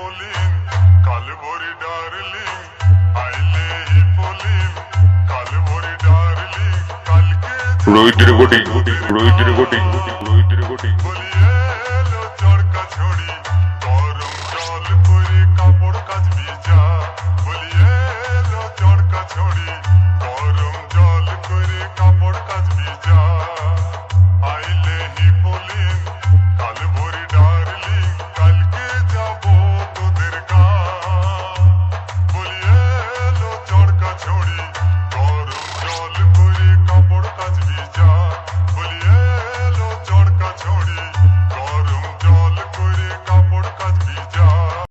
pollen काल भोरी darling आइले ही पोलिन काल भोरी डार्लिंग काल के Rohit recording Rohit recording Rohit recording বলিয়ে এলো চড়কা ছড়ি গরম জল করে কাপড় কাচ ভিজা বলিয়ে এলো চড়কা ছড়ি গরম জল করে কাপড় কাচ ভিজা আইলে হি পোলিন কাল ভোরি ডার্লিং কালকে যাব